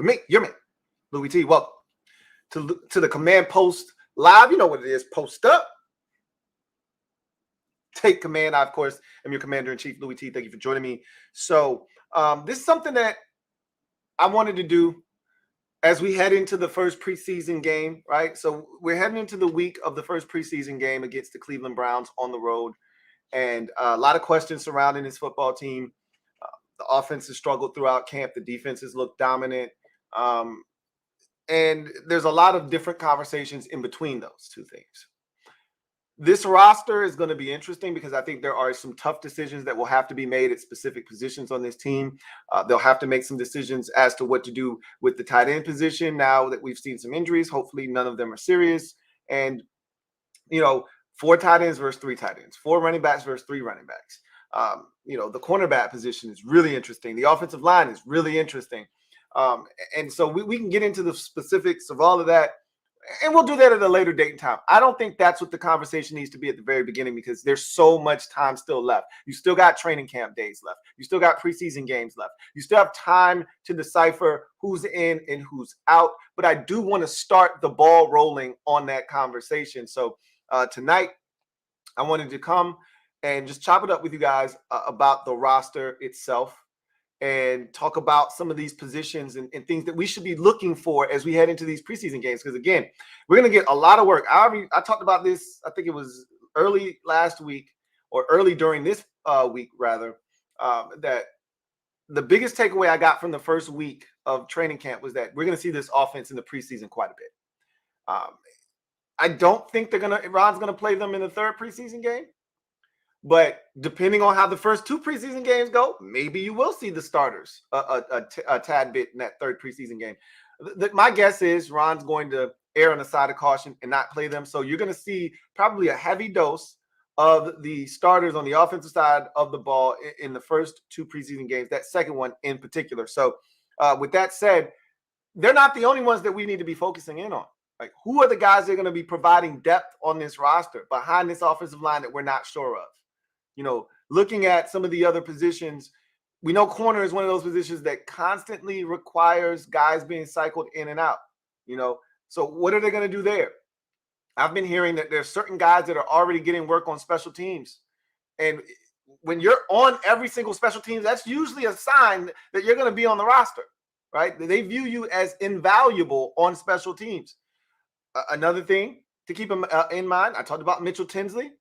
For me, you're me. Louie T, welcome to the Command Post Live. You know what it is. Post up. Take command. I, of course, am your Commander-in-Chief, Louie T. Thank you for joining me. So this is something that I wanted to do as we head into the first preseason game, right? So we're heading into the week of the first preseason game against the Cleveland Browns on the road. And a lot of questions surrounding this football team. The offense has struggled throughout camp. The defenses look dominant. And there's a lot of different conversations in between those two things. This roster is going to be interesting because I think there are some tough decisions that will have to be made at specific positions on this team. They'll have to make some decisions as to what to do with the tight end position now that we've seen some injuries. Hopefully none of them are serious. And, 4 tight ends versus 3 tight ends, 4 running backs versus 3 running backs. The cornerback position is really interesting. The offensive line is really interesting. And so we can get into the specifics of all of that. And we'll do that at a later date and time. I don't think that's what the conversation needs to be at the very beginning because there's so much time still left. You still got training camp days left. You still got preseason games left. You still have time to decipher who's in and who's out. But I do want to start the ball rolling on that conversation. So tonight, I wanted to come and just chop it up with you guys about the roster itself and talk about some of these positions and things that we should be looking for as we head into these preseason games. Because, again, we're going to get a lot of work. I talked about this, I think it was early last week or early during this week, rather, that the biggest takeaway I got from the first week of training camp was that we're going to see this offense in the preseason quite a bit. I don't think Ron's going to play them in the 3rd preseason game. But depending on how the first 2 preseason games go, maybe you will see the starters a tad bit in that 3rd preseason game. My guess is Ron's going to err on the side of caution and not play them. So you're going to see probably a heavy dose of the starters on the offensive side of the ball in the first 2 preseason games, that second one in particular. So with that said, they're not the only ones that we need to be focusing in on. Like, who are the guys that are going to be providing depth on this roster behind this offensive line that we're not sure of? Looking at some of the other positions, we know corner is one of those positions that constantly requires guys being cycled in and out. So what are they going to do there? I've been hearing that there's certain guys that are already getting work on special teams. And when you're on every single special teams, that's usually a sign that you're going to be on the roster, right? They view you as invaluable on special teams. Another thing to keep in mind, I talked about Mitchell Tinsley.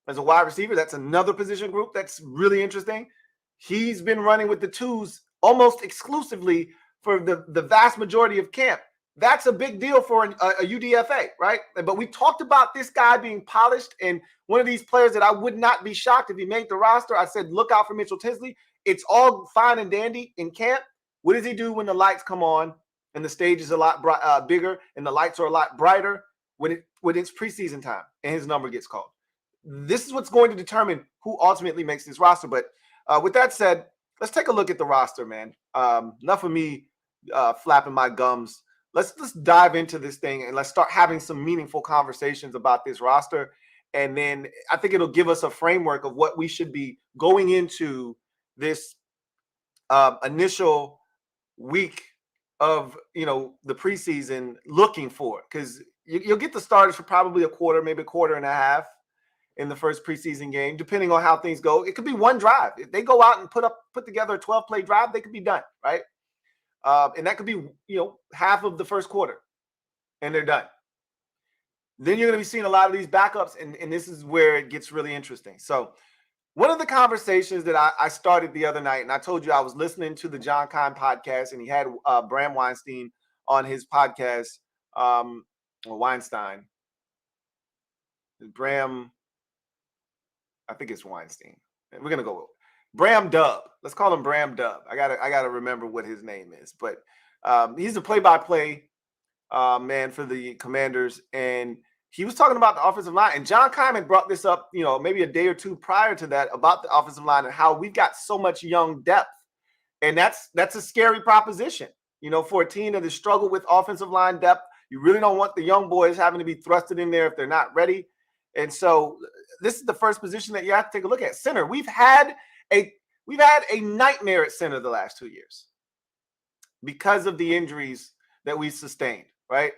As a wide receiver, that's another position group that's really interesting. He's been running with the 2s almost exclusively for the vast majority of camp. That's a big deal for a UDFA, right? But we talked about this guy being polished and one of these players that I would not be shocked if he made the roster. I said, look out for Mitchell Tinsley. It's all fine and dandy in camp. What does he do when the lights come on and the stage is a lot bigger and the lights are a lot brighter when it's preseason time and his number gets called? This is what's going to determine who ultimately makes this roster. But with that said, let's take a look at the roster, man. Enough of me flapping my gums. Let's dive into this thing and let's start having some meaningful conversations about this roster. And then I think it'll give us a framework of what we should be going into this initial week of, the preseason looking for. Because you'll get the starters for probably a quarter, maybe a quarter and a half in the first preseason game, depending on how things go. It could be one drive. If they go out and put together a 12-play drive, they could be done, right? And that could be, half of the first quarter, and they're done. Then you're going to be seeing a lot of these backups, and this is where it gets really interesting. So one of the conversations that I started the other night, and I told you I was listening to the John Kine podcast, and he had Bram Weinstein on his podcast, Weinstein. Bram, I think it's Weinstein. We're gonna go with Bram Dub. Let's call him Bram Dub. I gotta remember what his name is, but he's a play-by-play man for the Commanders, and he was talking about the offensive line. And John Kine brought this up, maybe a day or two prior to that about the offensive line and how we've got so much young depth, and that's a scary proposition. For a team that has struggled with offensive line depth, you really don't want the young boys having to be thrusted in there if they're not ready. And so this is the first position that you have to take a look at. Center. We've had a nightmare at center the last 2 years. because of the injuries that we sustained, right?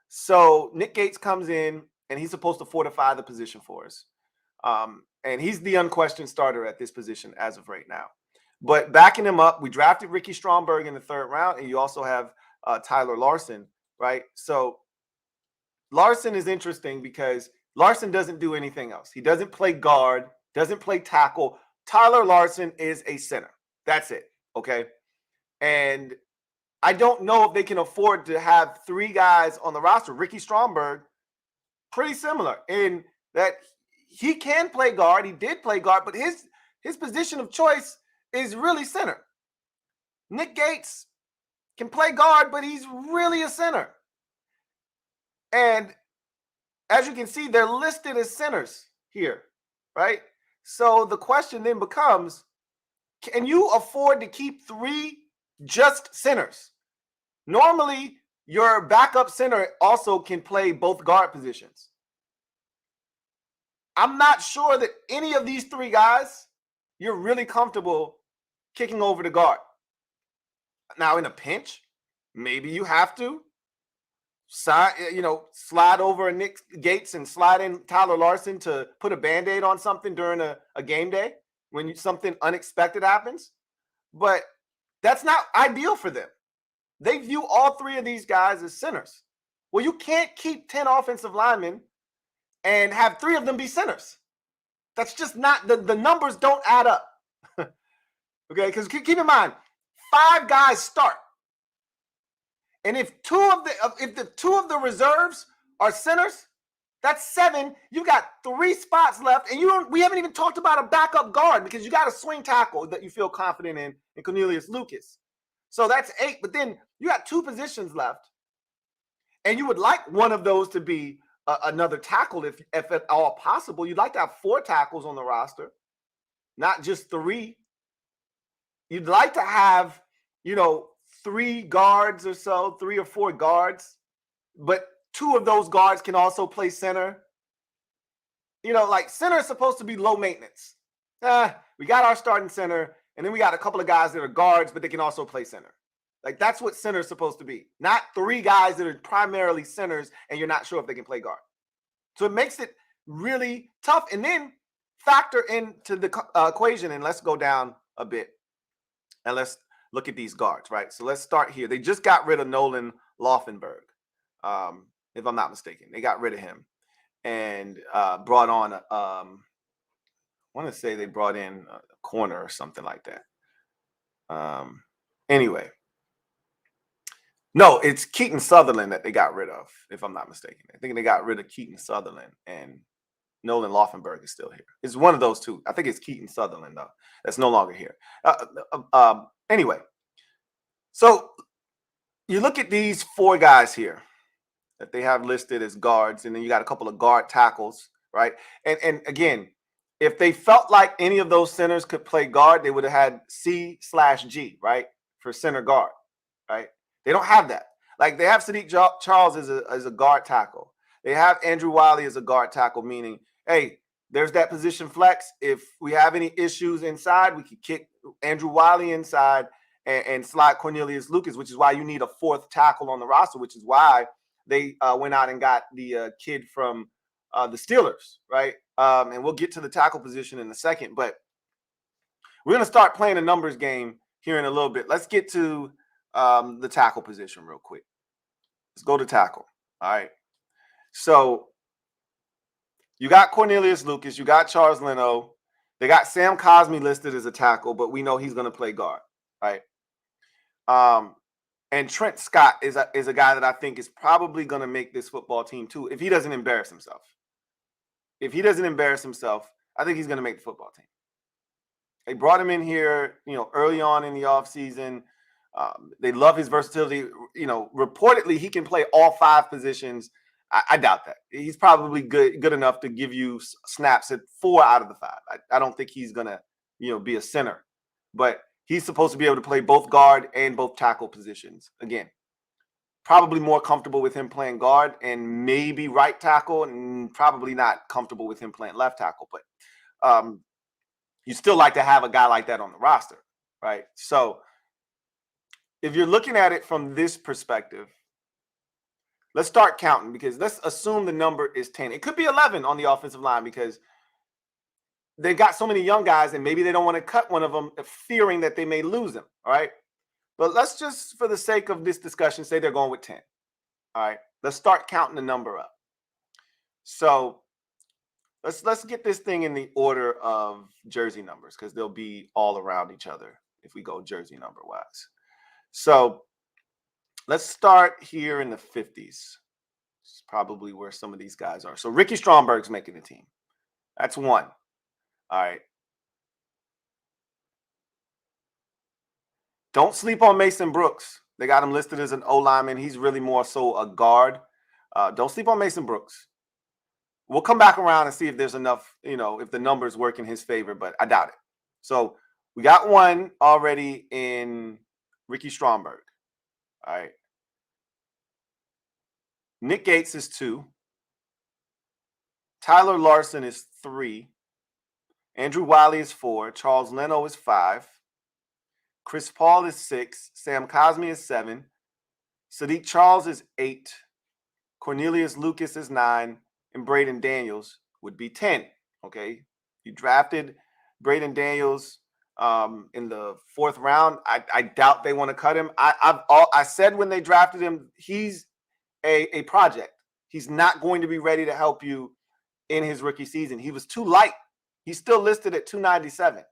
So Nick Gates comes in, and he's supposed to fortify the position for us. And he's the unquestioned starter at this position as of right now. But backing him up, we drafted Ricky Stromberg in the 3rd round, and you also have Tyler Larson, right? So Larson is interesting because Larson doesn't do anything else. He doesn't play guard, doesn't play tackle. Tyler Larson is a center. That's it, okay? And I don't know if they can afford to have 3 guys on the roster. Ricky Stromberg, pretty similar in that he can play guard. He did play guard, but his position of choice is really center. Nick Gates can play guard, but he's really a center. And as you can see, they're listed as centers here, right? So the question then becomes, can you afford to keep 3 just centers? Normally, your backup center also can play both guard positions. I'm not sure that any of these 3 guys you're really comfortable kicking over to guard. Now, in a pinch, maybe you have to slide over Nick Gates and slide in Tyler Larson to put a Band-Aid on something during a game day when something unexpected happens. But that's not ideal for them. They view all 3 of these guys as centers. Well, you can't keep 10 offensive linemen and have 3 of them be centers. That's just not, the numbers don't add up. Okay, because keep in mind, 5 guys start. And if the 2 of the reserves are centers, that's 7. You got 3 spots left, and we haven't even talked about a backup guard because you got a swing tackle that you feel confident in Cornelius Lucas. So that's 8, but then you got 2 positions left, and you would like one of those to be another tackle if at all possible. You'd like to have 4 tackles on the roster, not just 3. You'd like to have, 3 guards or so, 3 or 4 guards, but 2 of those guards can also play center. Like center is supposed to be low maintenance. We got our starting center, and then we got a couple of guys that are guards, but they can also play center. Like that's what center is supposed to be, not 3 guys that are primarily centers and you're not sure if they can play guard. So it makes it really tough. And then factor into the equation, and let's go down a bit and let's look at these guards, right? So let's start here. They just got rid of Nolan Laufenberg, if I'm not mistaken. They got rid of him and brought on, I want to say they brought in a corner or something like that. Anyway. No, it's Keaton Sutherland that they got rid of, if I'm not mistaken. I think they got rid of Keaton Sutherland, and Nolan Laufenberg is still here. It's one of those 2. I think it's Keaton Sutherland, though. That's no longer here. Anyway, so you look at these 4 guys here that they have listed as guards, and then you got a couple of guard tackles, right? And again, if they felt like any of those centers could play guard, they would have had C/G, right, for center guard, right? They don't have that. Like they have Sadiq Charles as a guard tackle. They have Andrew Wiley as a guard tackle, meaning, hey, there's that position flex. If we have any issues inside, we can kick Andrew Wiley inside and slide Cornelius Lucas, which is why you need a 4th tackle on the roster, which is why they went out and got the kid from the Steelers, right? And we'll get to the tackle position in a second, but we're going to start playing a numbers game here in a little bit. Let's get to the tackle position real quick. Let's go to tackle. All right. So you got Cornelius Lucas, you got Charles Leno. They got Sam Cosmi listed as a tackle, but we know he's going to play guard, right? And Trent Scott is a guy that I think is probably going to make this football team too, if he doesn't embarrass himself. If he doesn't embarrass himself, I think he's going to make the football team. They brought him in here, early on in the offseason. They love his versatility. Reportedly, he can play all 5 positions. I doubt that. He's probably good enough to give you snaps at 4 out of the 5. I don't think he's going to, be a center. But he's supposed to be able to play both guard and both tackle positions. Again, probably more comfortable with him playing guard and maybe right tackle, and probably not comfortable with him playing left tackle. But you still like to have a guy like that on the roster, right? So if you're looking at it from this perspective, let's start counting, because let's assume the number is 10. It could be 11 on the offensive line because they got so many young guys and maybe they don't want to cut one of them fearing that they may lose them. All right. But let's just, for the sake of this discussion, say they're going with 10. All right. Let's start counting the number up. So let's get this thing in the order of jersey numbers, because they'll be all around each other if we go jersey number wise. So let's start here in the 50s. It's probably where some of these guys are. So Ricky Stromberg's making the team. That's one. All right. Don't sleep on Mason Brooks. They got him listed as an O-lineman. He's really more so a guard. Don't sleep on Mason Brooks. We'll come back around and see if there's enough, if the numbers work in his favor, but I doubt it. So we got one already in Ricky Stromberg. All right. Nick Gates is 2. Tyler Larson is 3. Andrew Wiley is 4. Charles Leno is 5. Chris Paul is 6. Sam Cosmi is 7. Sadiq Charles is 8. Cornelius Lucas is 9. And Braden Daniels would be 10. Okay. You drafted Braden Daniels in the 4th round. I doubt they want to cut him. I said when they drafted him, he's a project. He's not going to be ready to help you in his rookie season. He was too light. He's still listed at 297.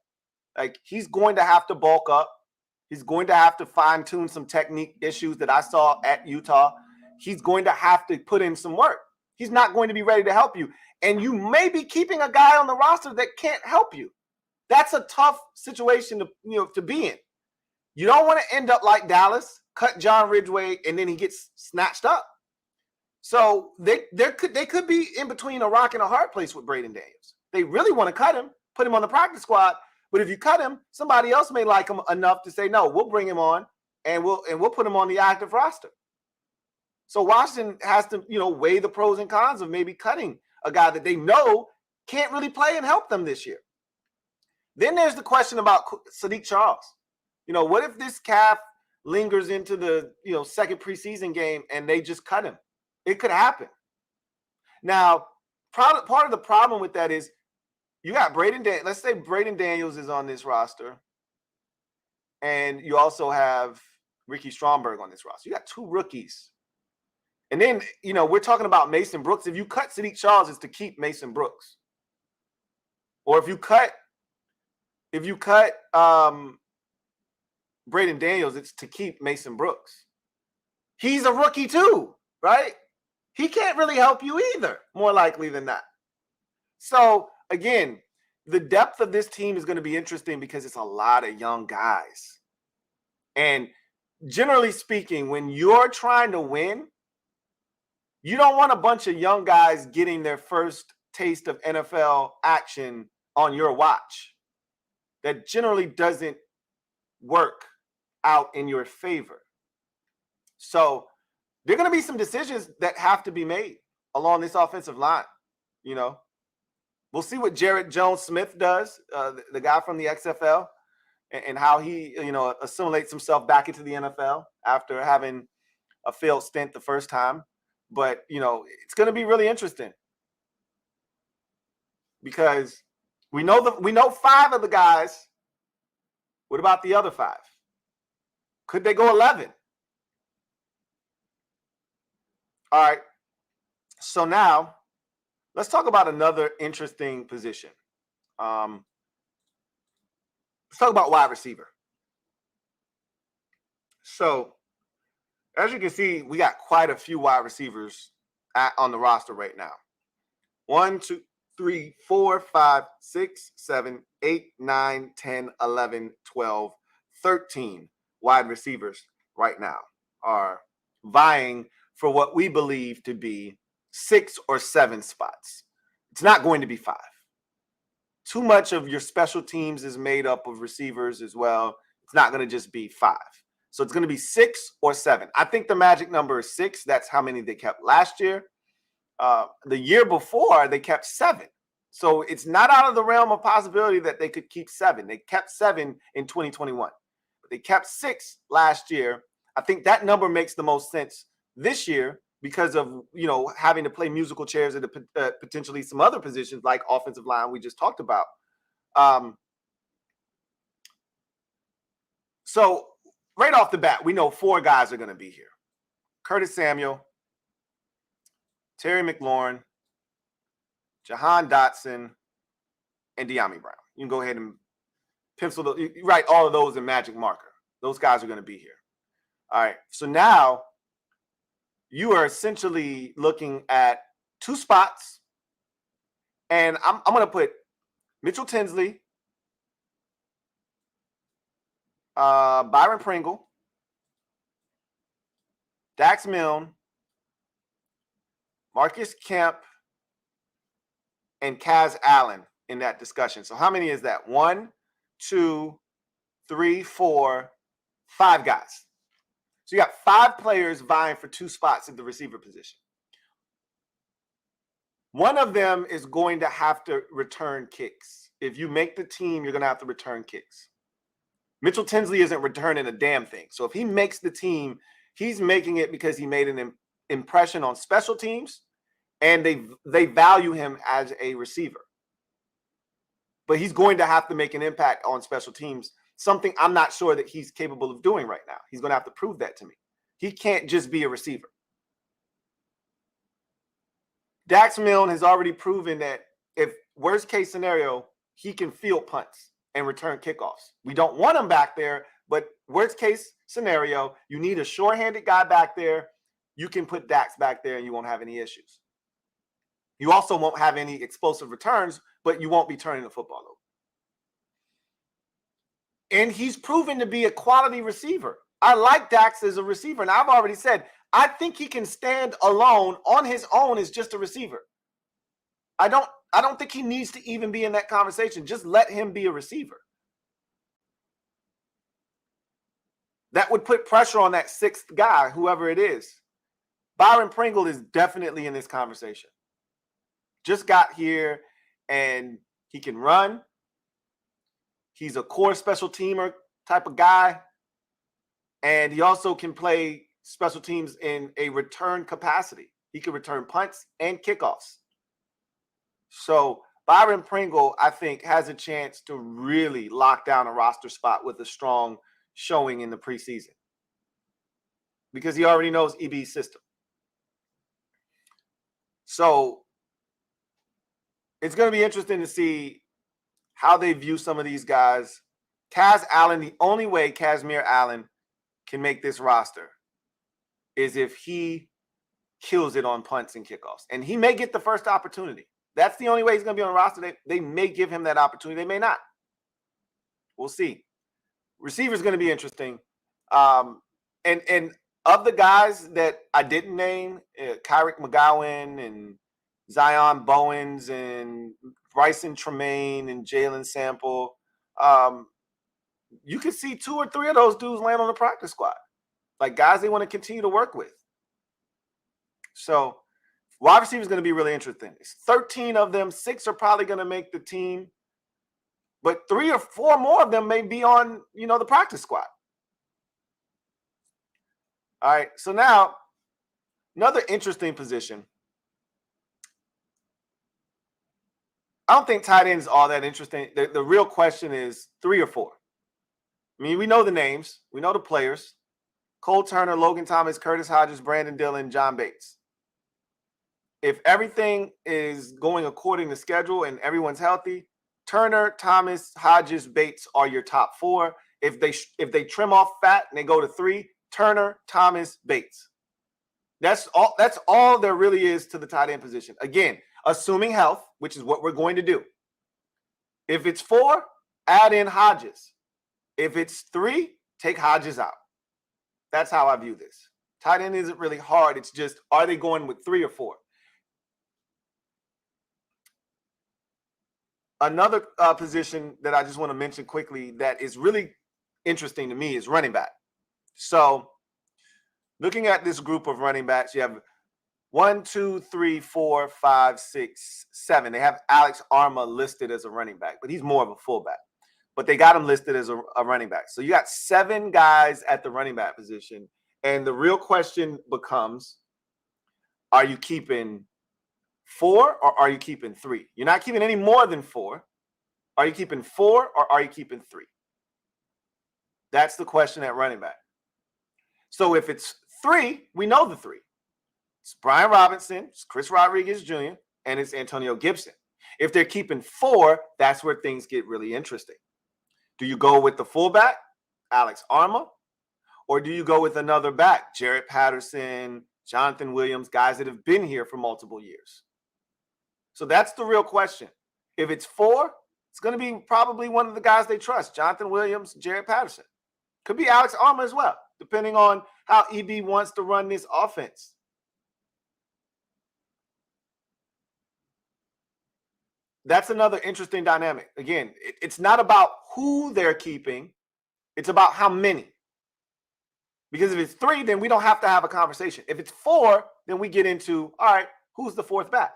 Like, he's going to have to bulk up. He's going to have to fine-tune some technique issues that I saw at Utah. He's going to have to put in some work. He's not going to be ready to help you. And you may be keeping a guy on the roster that can't help you. That's a tough situation to be in. You don't want to end up like Dallas, cut John Ridgeway, and then he gets snatched up. So they could be in between a rock and a hard place with Braden Daniels. They really want to cut him, put him on the practice squad. But if you cut him, somebody else may like him enough to say, no, we'll bring him on and we'll put him on the active roster. So Washington has to, weigh the pros and cons of maybe cutting a guy that they know can't really play and help them this year. Then there's the question about Sadiq Charles. What if this calf lingers into the, second preseason game and they just cut him? It could happen. Now, part of the problem with that is you got Braden Daniels. Let's say Braden Daniels is on this roster, and you also have Ricky Stromberg on this roster. You got 2 rookies. And then, we're talking about Mason Brooks. If you cut Sadiq Charles, it's to keep Mason Brooks. Or if you cut Braden Daniels, it's to keep Mason Brooks. He's a rookie too, right? He can't really help you either, more likely than not. So, again, the depth of this team is going to be interesting because it's a lot of young guys. And generally speaking, when you're trying to win, you don't want a bunch of young guys getting their first taste of NFL action on your watch. That generally doesn't work out in your favor. So there are going to be some decisions that have to be made along this offensive line. We'll see what Jarrett Jones-Smith does, the guy from the XFL, and how he, assimilates himself back into the NFL after having a failed stint the first time. But, it's going to be really interesting because we know 5 of the guys. What about the other 5? Could they go 11? All right. So now let's talk about another interesting position. Let's talk about wide receiver. So as you can see, we got quite a few wide receivers on the roster right now. 1, 2, 3, 4, 5, 6, 7, 8, 9, 10, 11, 12, 13 wide receivers right now are vying for what we believe to be 6 or 7 spots. It's not going to be 5. Too much of your special teams is made up of receivers as well. It's not going to just be 5. So it's going to be 6 or 7. I think the magic number is 6. That's how many they kept last year. The year before, they kept 7. So it's not out of the realm of possibility that they could keep 7. They kept 7 in 2021. but they kept 6 last year. I think that number makes the most sense this year because of, having to play musical chairs at potentially some other positions like offensive line we just talked about. So right off the bat, we know 4 guys are going to be here. Curtis Samuel, Terry McLaurin, Jahan Dotson, and De'Ami Brown. You can go ahead and write all of those in magic marker. Those guys are going to be here. All right. So now you are essentially looking at 2 spots. And I'm going to put Mitchell Tinsley, Byron Pringle, Dax Milne, Marcus Kemp, and Kaz Allen in that discussion. So how many is that? 1, 2, 3, 4, 5 guys. So you got 5 players vying for 2 spots at the receiver position. One of them is going to have to return kicks. If you make the team, you're going to have to return kicks. Mitchell Tinsley isn't returning a damn thing. So if he makes the team, he's making it because he made an impression on special teams, and they value him as a receiver. But he's going to have to make an impact on special teams, something I'm not sure that he's capable of doing right now. He's going to have to prove that to me. He can't just be a receiver. Dax Milne has already proven that if worst case scenario, he can field punts and return kickoffs. We don't want him back there, but worst case scenario, you need a short-handed guy back there. You can put Dax back there and you won't have any issues. You also won't have any explosive returns, but you won't be turning the football over. And he's proven to be a quality receiver. I like Dax as a receiver, and I've already said, I think he can stand alone on his own as just a receiver. I don't think he needs to even be in that conversation. Just let him be a receiver. That would put pressure on that 6th guy, whoever it is. Byron Pringle is definitely in this conversation. Just got here, and he can run. He's a core special teamer type of guy. And he also can play special teams in a return capacity. He can return punts and kickoffs. So Byron Pringle, I think, has a chance to really lock down a roster spot with a strong showing in the preseason because he already knows EB's system. So it's going to be interesting to see how they view some of these guys. Kaz Allen, the only way Kazmir Allen can make this roster is if he kills it on punts and kickoffs. And he may get the first opportunity. That's the only way he's going to be on the roster. They may give him that opportunity. They may not. We'll see. Receiver's going to be interesting. And of the guys that I didn't name, Kyrick McGowan and Zion Bowens and Bryson Tremaine and Jalen Sample, you could see 2 or 3 of those dudes land on the practice squad. Like guys they want to continue to work with. So wide receiver is going to be really interesting. It's 13 of them. 6 are probably going to make the team. But 3 or 4 more of them may be on, the practice squad. All right. So now, another interesting position. I don't think tight end is all that interesting. The real question is 3 or 4. I mean, we know the names. We know the players. Cole Turner, Logan Thomas, Curtis Hodges, Brandon Dillon, John Bates. If everything is going according to schedule and everyone's healthy, Turner, Thomas, Hodges, Bates are your top 4. If they trim off fat and they go to 3, Turner, Thomas, Bates. That's all there really is to the tight end position. Again, assuming health, which is what we're going to do. If it's 4, add in Hodges. If it's 3, take Hodges out. That's how I view this. Tight end isn't really hard. It's just, are they going with 3 or 4? Another position that I just want to mention quickly that is really interesting to me is running back. So looking at this group of running backs, you have 1, 2, 3, 4, 5, 6, 7. They have Alex Arma listed as a running back, but he's more of a fullback. but they got him listed as a running back. So you got 7 guys at the running back position. And the real question becomes, are you keeping 4 or are you keeping 3? You're not keeping any more than 4. Are you keeping 4 or are you keeping 3? That's the question at running back. So if it's 3, we know the 3. It's Brian Robinson, it's Chris Rodriguez Jr., and it's Antonio Gibson. If they're keeping 4, that's where things get really interesting. Do you go with the fullback, Alex Arma, or do you go with another back, Jarrett Patterson, Jonathan Williams, guys that have been here for multiple years? So that's the real question. If it's 4, it's going to be probably one of the guys they trust, Jonathan Williams, Jarrett Patterson. Could be Alex Arma as well, depending on how EB wants to run this offense. That's another interesting dynamic. Again, it's not about who they're keeping. It's about how many. Because if it's 3, then we don't have to have a conversation. If it's 4, then we get into, all right, who's the 4th back?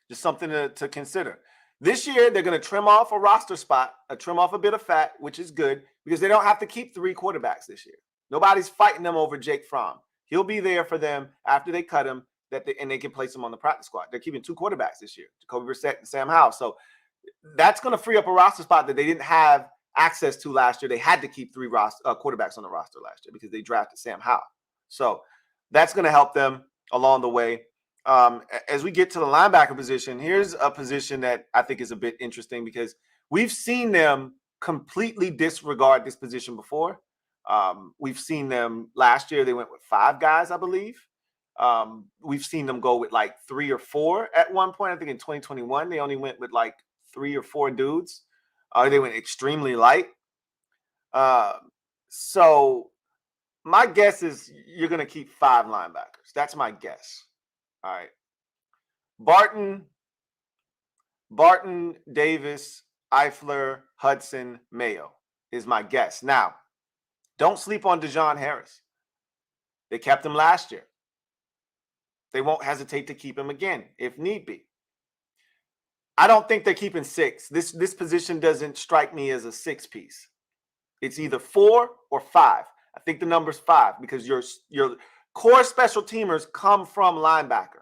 Just something to consider. This year, they're going to trim off a roster spot, trim off a bit of fat, which is good, because they don't have to keep 3 quarterbacks this year. Nobody's fighting them over Jake Fromm. He'll be there for them after they cut him, and they can place him on the practice squad. They're keeping 2 quarterbacks this year, Jacoby Brissett and Sam Howell. So that's going to free up a roster spot that they didn't have access to last year. They had to keep 3 quarterbacks on the roster last year because they drafted Sam Howell. So that's going to help them along the way. As we get to the linebacker position, here's a position that I think is a bit interesting because we've seen them completely disregard this position before. We've seen them last year. They went with 5 guys, I believe. We've seen them go with like 3 or 4 at one point. I think in 2021, they only went with like 3 or 4 dudes. They went extremely light. So my guess is you're going to keep 5 linebackers. That's my guess. All right. Barton, Davis, Eifler, Hudson, Mayo is my guess. Now, don't sleep on Dejon Harris. They kept him last year. They won't hesitate to keep him again if need be. I don't think they're keeping 6. This position doesn't strike me as a 6 piece. It's either 4 or 5. I think the number's 5 because your core special teamers come from linebacker.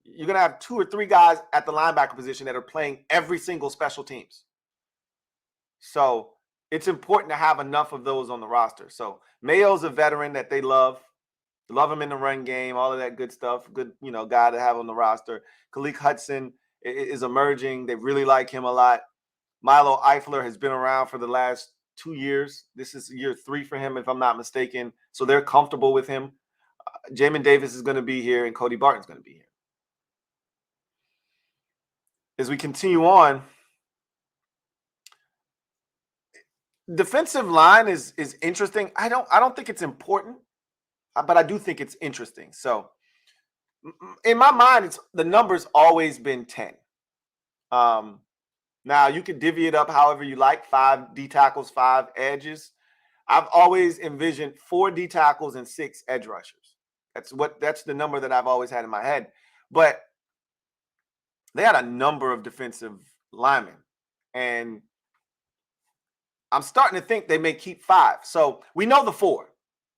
You're going to have 2 or 3 guys at the linebacker position that are playing every single special teams. So it's important to have enough of those on the roster. So Mayo's a veteran that they love. They love him in the run game, all of that good stuff. Good, guy to have on the roster. Khaleke Hudson is emerging. They really like him a lot. Milo Eifler has been around for the last 2 years. This is year 3 for him, if I'm not mistaken. So they're comfortable with him. Jamin Davis is going to be here, and Cody Barton's going to be here. As we continue on, defensive line is interesting. I don't think it's important, but I do think it's interesting. So in my mind, the number's always been 10. Now you can divvy it up however you like, 5 D tackles, 5 edges. I've always envisioned 4 D tackles and 6 edge rushers. That's the number that I've always had in my head. But they had a number of defensive linemen, and I'm starting to think they may keep 5. So we know the 4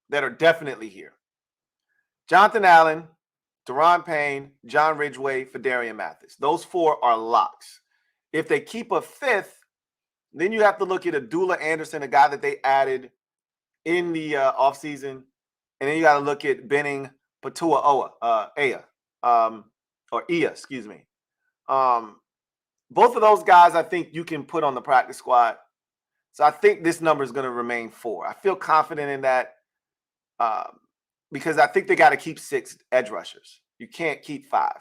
that are definitely here: Jonathan Allen, Deron Payne, John Ridgeway, Fedarian Mathis. Those 4 are locks. If they keep a 5th, then you have to look at Abdullah Anderson, a guy that they added in the offseason. And then you got to look at Benning Patua Ia, excuse me. Both of those guys, I think you can put on the practice squad. So I think this number is going to remain 4. I feel confident in that because I think they got to keep 6 edge rushers. You can't keep 5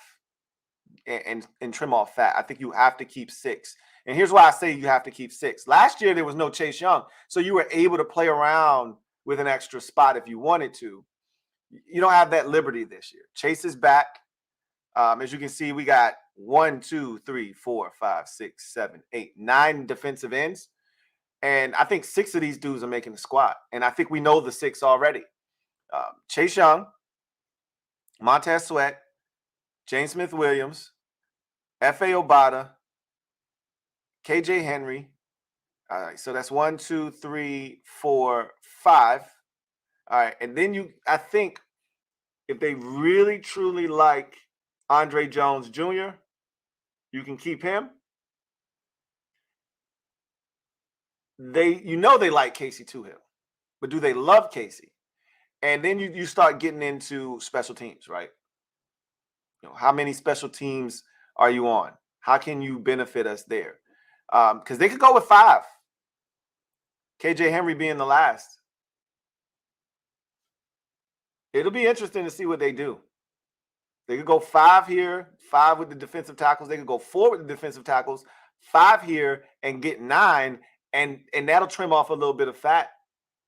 and trim off fat. I think you have to keep 6. And here's why I say you have to keep 6. Last year, there was no Chase Young, so you were able to play around with an extra spot if you wanted to. You don't have that liberty this year. Chase is back. As you can see, we got 1, 2, 3, 4, 5, 6, 7, 8, 9 defensive ends. And I think 6 of these dudes are making the squad. And I think we know the 6 already. Chase Young, Montez Sweat, James Smith-Williams, F.A. Obata, KJ Henry. All right, so that's 1, 2, 3, 4, 5. All right, and then I think if they really truly like Andre Jones Jr., you can keep him. They like Casey Toohill, but do they love Casey? And then you start getting into special teams, right? How many special teams are you on? How can you benefit us there? Because they could go with 5. KJ Henry being the last. It'll be interesting to see what they do. They could go 5 here, 5 with the defensive tackles. They could go 4 with the defensive tackles, 5 here, and get 9, and that'll trim off a little bit of fat,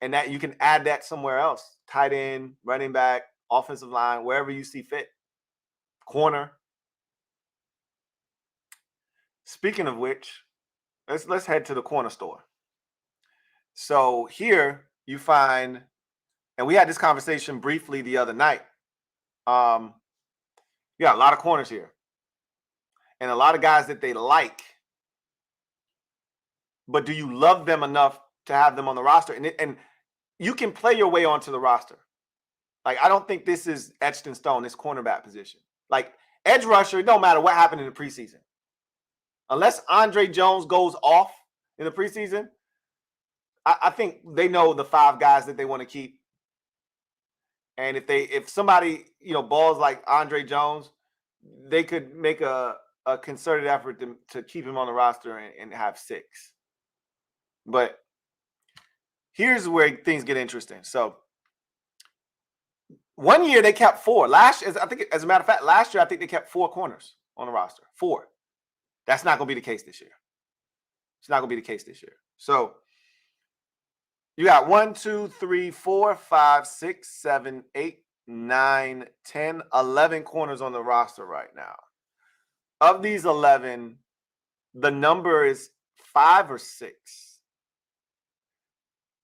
and that you can add that somewhere else: tight end, running back, offensive line, wherever you see fit, corner. Speaking of which, let's head to the corner store. So here you find, and we had this conversation briefly the other night. Yeah, a lot of corners here, and a lot of guys that they like. But do you love them enough to have them on the roster? And you can play your way onto the roster. Like, I don't think this is etched in stone, this cornerback position. Like, edge rusher, it don't matter what happened in the preseason. Unless Andre Jones goes off in the preseason, I think they know the 5 guys that they want to keep. And if somebody, balls like Andre Jones, they could make a concerted effort to keep him on the roster and have 6. But here's where things get interesting. So one year they kept 4. As a matter of fact, last year I think they kept 4 corners on the roster. 4. That's not going to be the case this year. It's not going to be the case this year. So you got 1, 2, 3, 4, 5, 6, 7, 8, 9, 10, 11 corners on the roster right now. Of these 11, the number is 5 or 6.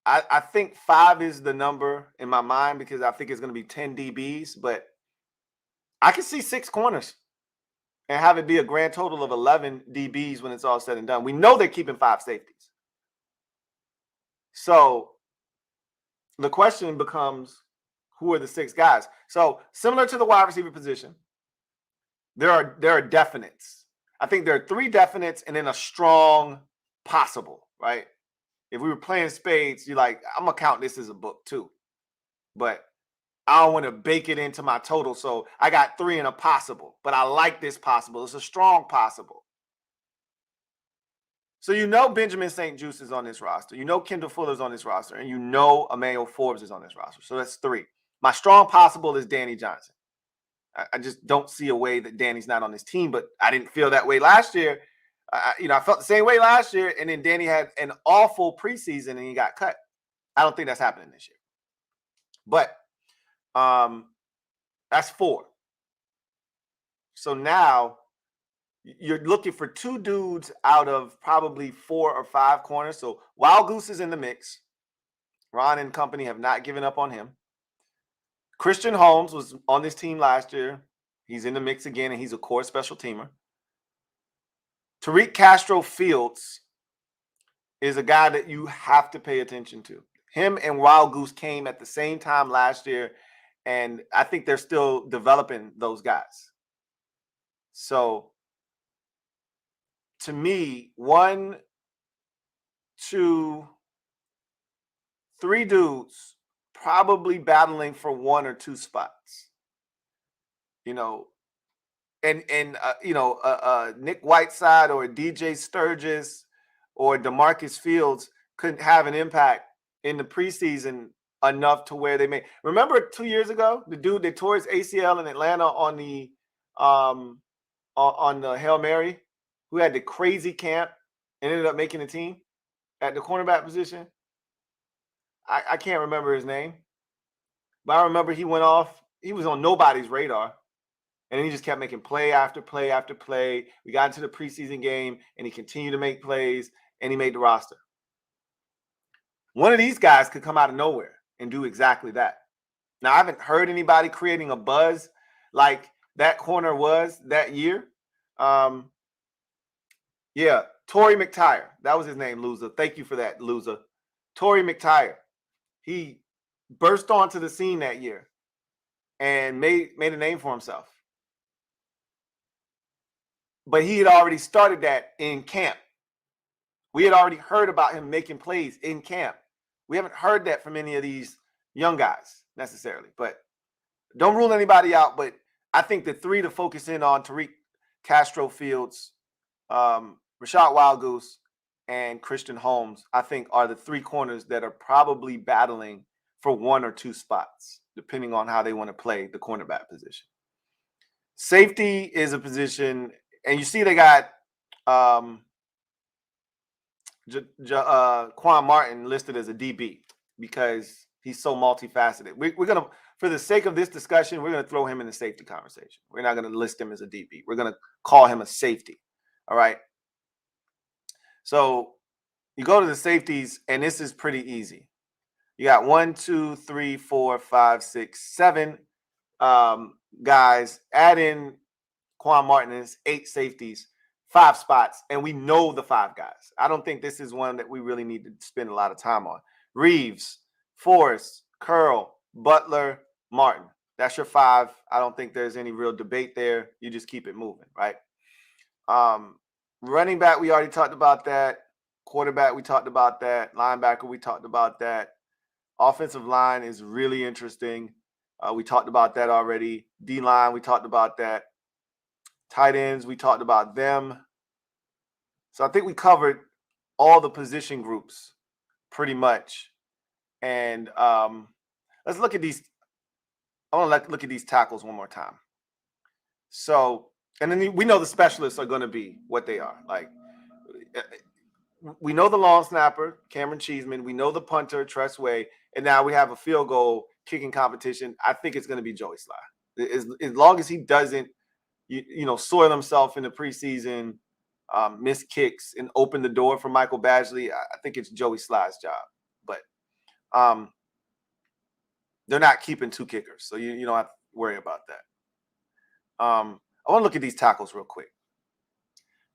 I think 5 is the number in my mind because I think it's going to be 10 DBs, but I can see 6 corners and have it be a grand total of 11 DBs when it's all said and done. We know they're keeping 5 safeties. So the question becomes, who are the 6 guys? So similar to the wide receiver position, there are definites. I think there are 3 definites and then a strong possible, right? If we were playing spades, you're like, I'm going to count this as a book too. But I don't want to bake it into my total. So I got 3 and a possible. But I like this possible. It's a strong possible. So Benjamin St. Juste is on this roster. Kendall Fuller's on this roster. And Emmanuel Forbes is on this roster. So that's 3. My strong possible is Danny Johnson. I just don't see a way that Danny's not on this team. But I didn't feel that way last year. I felt the same way last year, and then Danny had an awful preseason, and he got cut. I don't think that's happening this year. But that's 4. So now you're looking for 2 dudes out of probably 4 or 5 corners. So Wild Goose is in the mix. Ron and company have not given up on him. Christian Holmes was on this team last year. He's in the mix again, and he's a core special teamer. Tariq Castro-Fields is a guy that you have to pay attention to. Him and Wild Goose came at the same time last year, and I think they're still developing those guys. So, to me, 1, 2, 3 dudes probably battling for 1 or 2 spots. Nick Whiteside or DJ Sturgis or DeMarcus Fields couldn't have an impact in the preseason enough to where they may. Remember 2 years ago, the dude that tore his ACL in Atlanta on the Hail Mary, who had the crazy camp and ended up making the team at the cornerback position? I can't remember his name, but I remember he went off. He was on nobody's radar. And then he just kept making play after play after play. We got into the preseason game, and he continued to make plays, and he made the roster. One of these guys could come out of nowhere and do exactly that. Now, I haven't heard anybody creating a buzz like that corner was that year. Torrey McTyer. That was his name, Loser. Thank you for that, Loser. Torrey McTyer. He burst onto the scene that year and made a name for himself. But he had already started that in camp. We had already heard about him making plays in camp. We haven't heard that from any of these young guys necessarily. But don't rule anybody out. But I think the three to focus in on: Tariq Castro Fields, Rashad Wildgoose, and Christian Holmes, I think are the three corners that are probably battling for one or two spots, depending on how they want to play the cornerback position. Safety is a position, and you see they got Quan Martin listed as a DB because he's so multifaceted. We're going to, for the sake of this discussion, we're going to throw him in the safety conversation. We're not going to list him as a DB. We're going to call him a safety. All right. So you go to the safeties, and this is pretty easy. You got 1, 2, 3, 4, 5, 6, 7 guys. Add in Quan Martin, is 8 safeties, 5 spots, and we know the 5 guys. I don't think this is one that we really need to spend a lot of time on. Reeves, Forrest, Curl, Butler, Martin. That's your 5. I don't think there's any real debate there. You just keep it moving, right? Running back, we already talked about that. Quarterback, we talked about that. Linebacker, we talked about that. Offensive line is really interesting. We talked about that already. D-line, we talked about that. Tight ends, we talked about them. So I think we covered all the position groups pretty much. And let's look at these. I want to look at these tackles one more time. So, and then we know the specialists are going to be what they are. Like, we know the long snapper, Cameron Cheeseman. We know the punter, Tress Way. And now we have a field goal kicking competition. I think it's going to be Joey Sly. As long as he doesn't, soil himself in the preseason, miss kicks, and open the door for Michael Badgley, I think it's Joey Sly's job. But they're not keeping 2 kickers, so you don't have to worry about that. I want to look at these tackles real quick.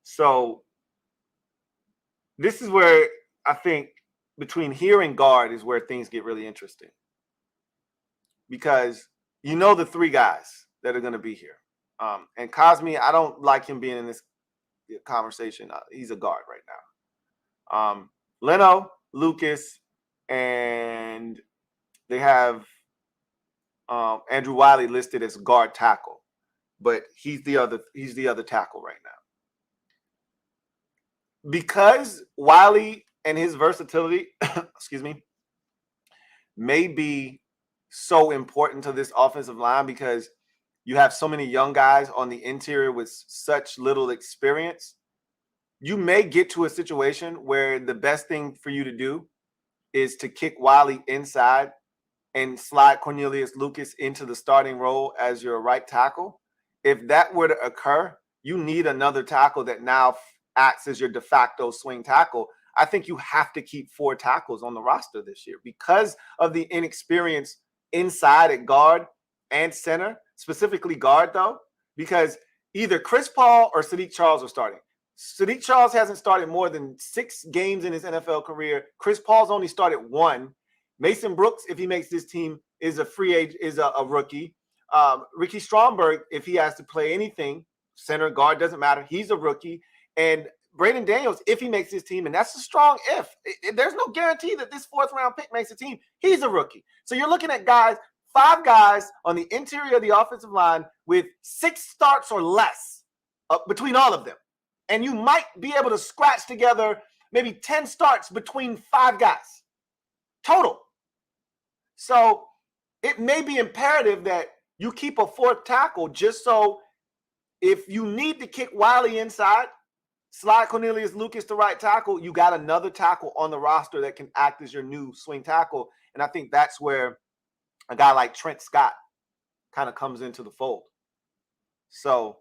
So this is where I think between here and guard is where things get really interesting. Because the 3 guys that are going to be here. And Cosme, I don't like him being in this conversation. He's a guard right now. Leno, Lucas, and they have Andrew Wiley listed as guard tackle, but he's the other tackle right now. Because Wiley and his versatility, excuse me, may be so important to this offensive line because you have so many young guys on the interior with such little experience. You may get to a situation where the best thing for you to do is to kick Wiley inside and slide Cornelius Lucas into the starting role as your right tackle. If that were to occur, you need another tackle that now acts as your de facto swing tackle. I think you have to keep 4 tackles on the roster this year because of the inexperience inside at guard and center, specifically guard though, because either Chris Paul or Sadiq Charles are starting. Sadiq Charles hasn't started more than 6 games in his NFL career. Chris Paul's only started 1. Mason Brooks, if he makes this team, is a free agent, is a rookie. Ricky Stromberg, if he has to play anything, center, guard, doesn't matter. He's a rookie. And Braden Daniels, if he makes his team, and that's a strong if. There's no guarantee that this 4th round pick makes a team. He's a rookie. So you're looking at 5 guys on the interior of the offensive line with 6 starts or less between all of them. And you might be able to scratch together maybe 10 starts between 5 guys total. So it may be imperative that you keep a 4th tackle just so if you need to kick Wiley inside, slide Cornelius Lucas to right tackle, you got another tackle on the roster that can act as your new swing tackle. And I think that's where a guy like Trent Scott kind of comes into the fold. So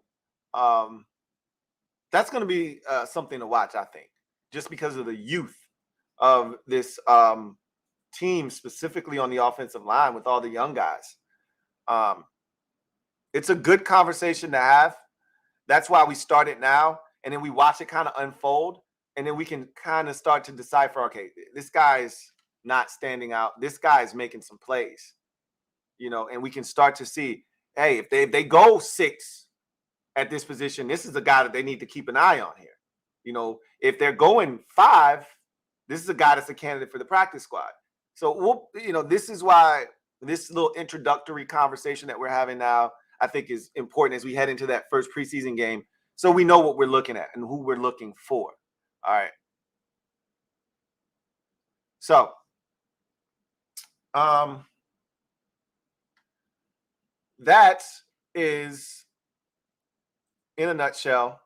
that's going to be something to watch, I think, just because of the youth of this team, specifically on the offensive line with all the young guys. It's a good conversation to have. That's why we start it now, and then we watch it kind of unfold. and then we can kind of start to decipher, okay, this guy's not standing out. This guy is making some plays, and we can start to see, hey, if they go 6 at this position, this is a guy that they need to keep an eye on here. If they're going 5, this is a guy that's a candidate for the practice squad. So this is why this little introductory conversation that we're having now, I think, is important as we head into that first preseason game, so we know what we're looking at and who we're looking for. All right. So, that is, in a nutshell,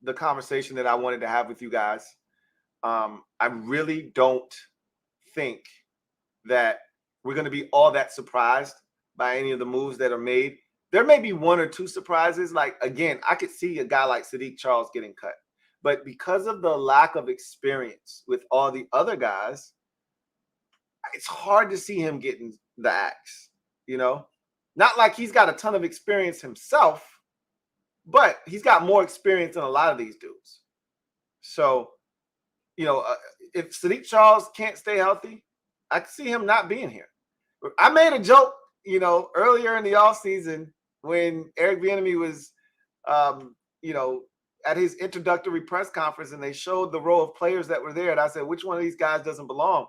the conversation that I wanted to have with you guys. I really don't think that we're going to be all that surprised by any of the moves that are made. There may be 1 or 2 surprises. Like, again, I could see a guy like Sadiq Charles getting cut. But because of the lack of experience with all the other guys, it's hard to see him getting the axe, Not like he's got a ton of experience himself, but he's got more experience than a lot of these dudes. So, if Sadiq Charles can't stay healthy, I can see him not being here. I made a joke, earlier in the offseason when Eric Bieniemy was, at his introductory press conference, and they showed the row of players that were there. And I said, which one of these guys doesn't belong?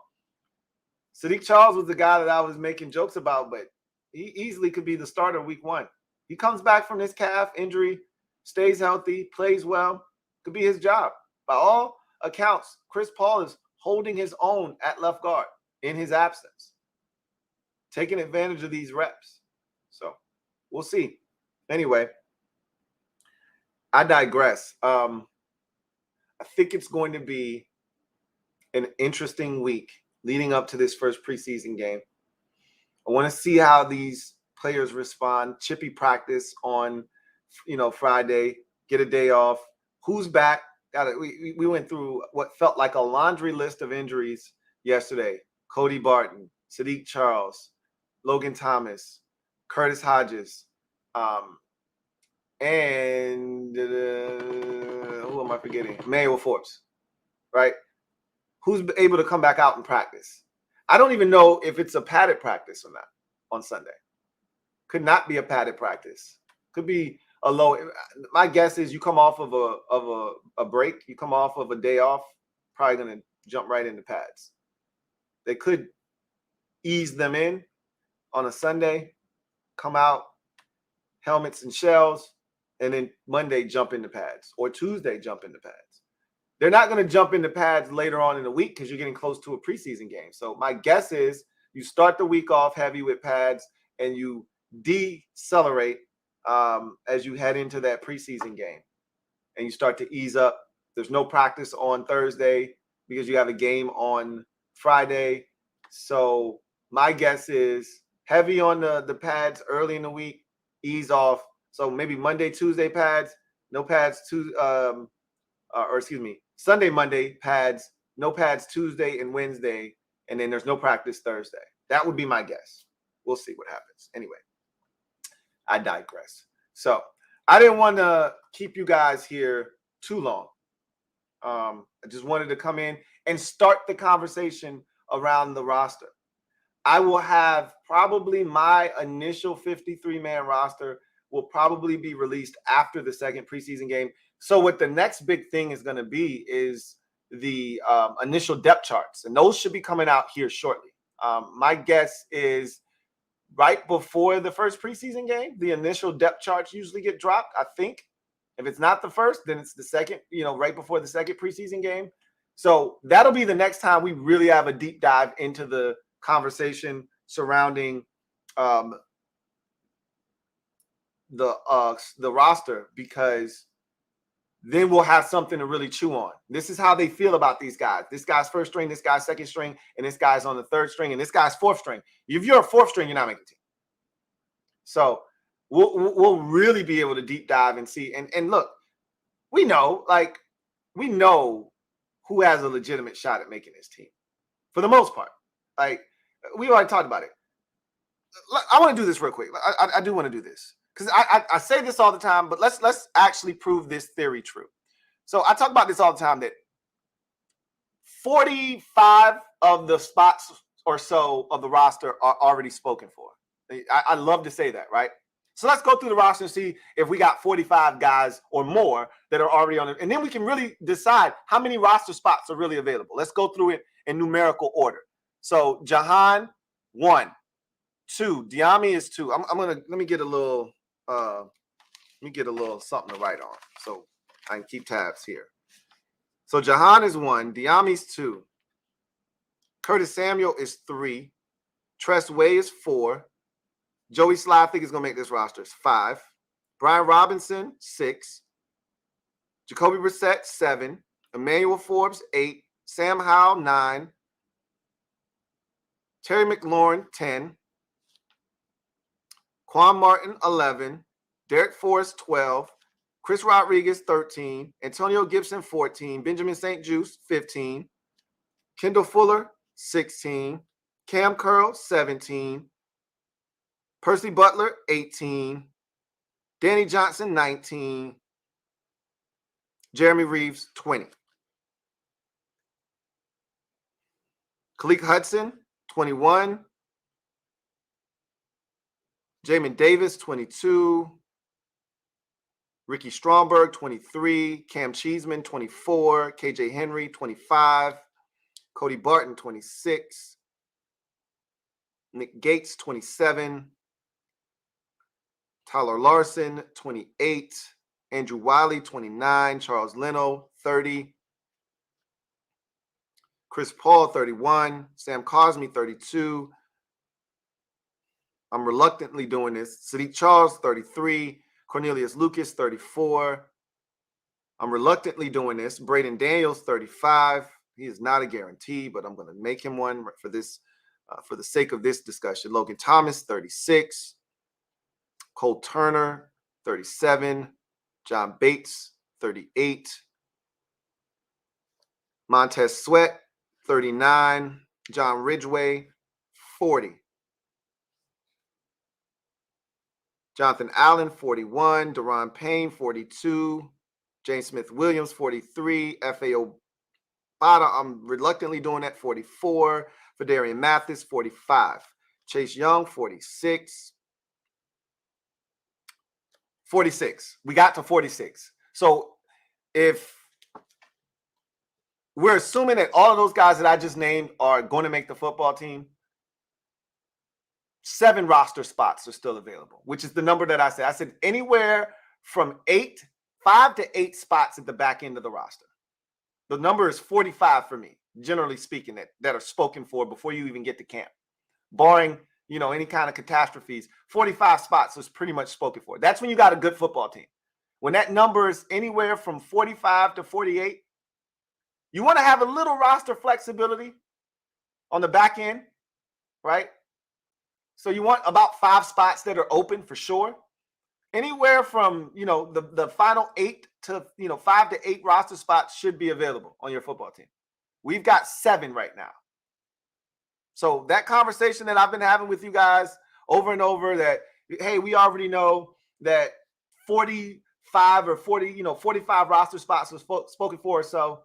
Sadiq Charles was the guy that I was making jokes about, but he easily could be the starter week 1. He comes back from his calf injury, stays healthy, plays well, could be his job. By all accounts, Chris Paul is holding his own at left guard in his absence, taking advantage of these reps. So we'll see. Anyway, I digress. I think it's going to be an interesting week leading up to this first preseason game. I want to see how these players respond. Chippy practice on, Friday, get a day off. Who's back? We went through what felt like a laundry list of injuries yesterday. Cody Barton, Sadiq Charles, Logan Thomas, Curtis Hodges, and who am I forgetting? Emmanuel Forbes, right? Who's able to come back out and practice? I don't even know if it's a padded practice or not on Sunday. Could not be a padded practice. Could be a low. My guess is you come off of a break, you come off of a day off, probably going to jump right into pads. They could ease them in on a Sunday, come out, helmets and shells, and then Monday jump into pads, or Tuesday jump into pads. They're not going to jump into pads later on in the week because you're getting close to a preseason game. So my guess is you start the week off heavy with pads and you decelerate as you head into that preseason game, and you start to ease up. There's no practice on Thursday because you have a game on Friday. So my guess is heavy on the pads early in the week, ease off. So maybe Monday, Tuesday pads, no pads Sunday, Monday pads, no pads Tuesday and Wednesday, and then there's no practice Thursday. That would be my guess. We'll see what happens. Anyway, I digress. So I didn't want to keep you guys here too long. I just wanted to come in and start the conversation around the roster. I will have probably my initial 53-man roster will probably be released after the second preseason game. So what the next big thing is going to be is the initial depth charts, and those should be coming out here shortly. My guess is right before the first preseason game, the initial depth charts usually get dropped, I think. If it's not the first, then it's the second, right before the second preseason game. So that'll be the next time we really have a deep dive into the conversation surrounding the roster, because then we'll have something to really chew on. This is how they feel about these guys. This guy's first string, this guy's second string, and this guy's on the third string, and this guy's fourth string. If you're a fourth string, you're not making the team. So we'll really be able to deep dive and see. And look, we know who has a legitimate shot at making this team for the most part. Like, we already talked about it. I want to do this real quick. I do want to do this because I say this all the time, but let's actually prove this theory true. So I talk about this all the time, that 45 of the spots or so of the roster are already spoken for. I love to say that, right? So let's go through the roster and see if we got 45 guys or more that are already on it. And then we can really decide how many roster spots are really available. Let's go through it in numerical order. So Jahan, 1, 2. Diami is 2. Let me get a little something to write on so I can keep tabs here. So Jahan is 1, Diami's 2, Curtis Samuel is 3, Tress Way is 4, Joey Sly, I think is going to make this roster, is 5, Brian Robinson, 6, Jacoby Brissett, 7, Emmanuel Forbes, 8, Sam Howell, 9, Terry McLaurin, 10, Quan Martin, 11, Derek Forrest, 12, Chris Rodriguez, 13, Antonio Gibson, 14, Benjamin St. Juste, 15, Kendall Fuller, 16, Cam Curl, 17, Percy Butler, 18, Danny Johnson, 19, Jeremy Reeves, 20. Khaleke Hudson, 21, Jamin Davis, 22, Ricky Stromberg, 23, Cam Cheeseman, 24, KJ Henry, 25, Cody Barton, 26, Nick Gates, 27, Tyler Larson, 28, Andrew Wiley, 29, Charles Leno, 30, Chris Paul, 31, Sam Cosme, 32. I'm reluctantly doing this. Sadiq Charles, 33, Cornelius Lucas, 34. I'm reluctantly doing this. Braden Daniels, 35. He is not a guarantee, but I'm going to make him one for this, for the sake of this discussion. Logan Thomas, 36. Cole Turner, 37. John Bates, 38. Montez Sweat, 39. John Ridgway, 40. Jonathan Allen, 41. Deron Payne, 42. James Smith-Williams, 43. F.A.O. Bada, I'm reluctantly doing that, 44. Fadarian Mathis, 45. Chase Young, 46. 46. We got to 46. So if we're assuming that all of those guys that I just named are going to make the football team, 7 roster spots are still available, which is the number that I said. I said anywhere from 5 to 8 spots at the back end of the roster. The number is 45 for me, generally speaking, that are spoken for before you even get to camp. Barring, any kind of catastrophes, 45 spots is pretty much spoken for. That's when you got a good football team. When that number is anywhere from 45 to 48, you want to have a little roster flexibility on the back end, right? So you want about 5 spots that are open for sure. Anywhere from, the final 8 to, 5 to 8 roster spots should be available on your football team. We've got 7 right now. So that conversation that I've been having with you guys over and over that, hey, we already know that 45 or 40, 45 roster spots was spoken for. So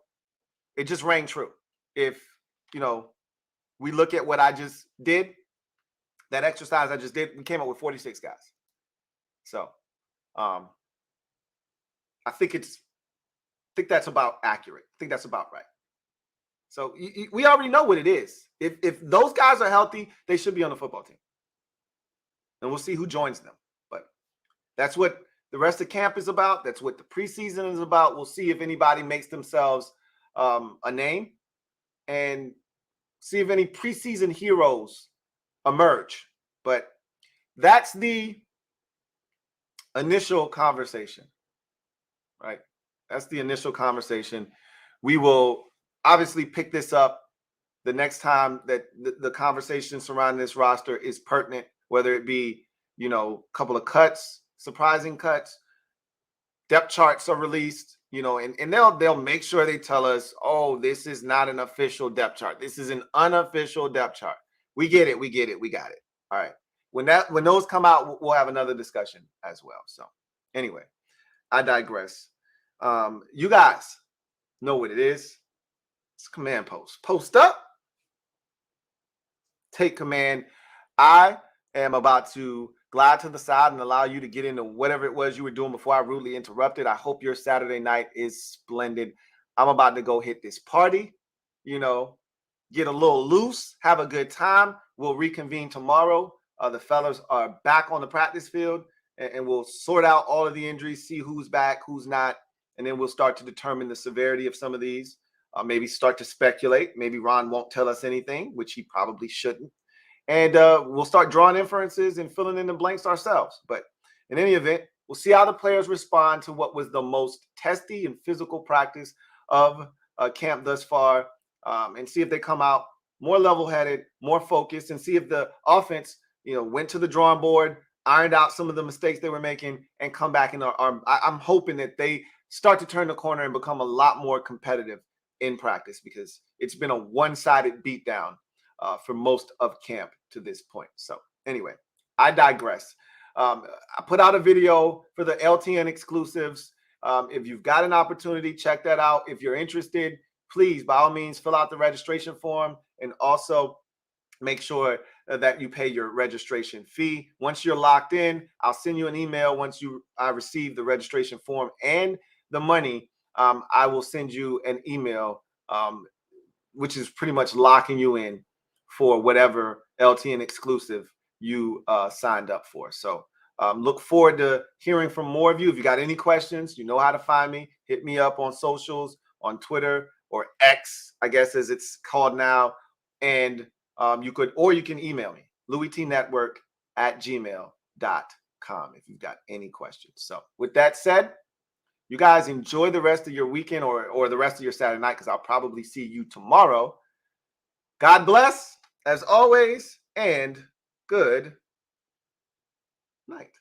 it just rang true. If, we look at what I just did, that exercise I just did, we came up with 46 guys. So I think that's about accurate. I think that's about right. So we already know what it is. If those guys are healthy, they should be on the football team. And we'll see who joins them. But that's what the rest of camp is about. That's what the preseason is about. We'll see if anybody makes themselves a name and see if any preseason heroes emerge. But that's the initial conversation, right? That's the initial conversation. We will obviously pick this up the next time that the conversation surrounding this roster is pertinent, whether it be, a couple of cuts, surprising cuts, depth charts are released, and they'll make sure they tell us, oh, this is not an official depth chart. This is an unofficial depth chart. We get it. We got it. All right. When those come out, we'll have another discussion as well. So anyway, I digress. You guys know what it is. It's command post. Post up. Take command. I am about to glide to the side and allow you to get into whatever it was you were doing before I rudely interrupted. I hope your Saturday night is splendid. I'm about to go hit this party, you know, get a little loose, have a good time. We'll reconvene tomorrow. The fellas are back on the practice field, and we'll sort out all of the injuries, see who's back, who's not, and then we'll start to determine the severity of some of these. Maybe start to speculate. Maybe Ron won't tell us anything, which he probably shouldn't. And we'll start drawing inferences and filling in the blanks ourselves. But in any event, we'll see how the players respond to what was the most testy and physical practice of camp thus far, and see if they come out more level-headed, more focused, and see if the offense, went to the drawing board, ironed out some of the mistakes they were making, and come back. I'm hoping that they start to turn the corner and become a lot more competitive in practice, because it's been a one-sided beatdown for most of camp to this point. So anyway, I digress. I put out a video for the LTN exclusives. If you've got an opportunity, check that out. If you're interested, please, by all means, fill out the registration form, and also make sure that you pay your registration fee. Once you're locked in, I'll send you an email. Once I receive the registration form and the money, I will send you an email, which is pretty much locking you in for whatever LTN exclusive you signed up for. So look forward to hearing from more of you. If you got any questions, you know how to find me. Hit me up on socials, on Twitter, or X, I guess as it's called now. And you can email me, LouieTeeNetwork@gmail.com, if you've got any questions. So with that said, you guys enjoy the rest of your weekend or the rest of your Saturday night, because I'll probably see you tomorrow. God bless, as always, and good night.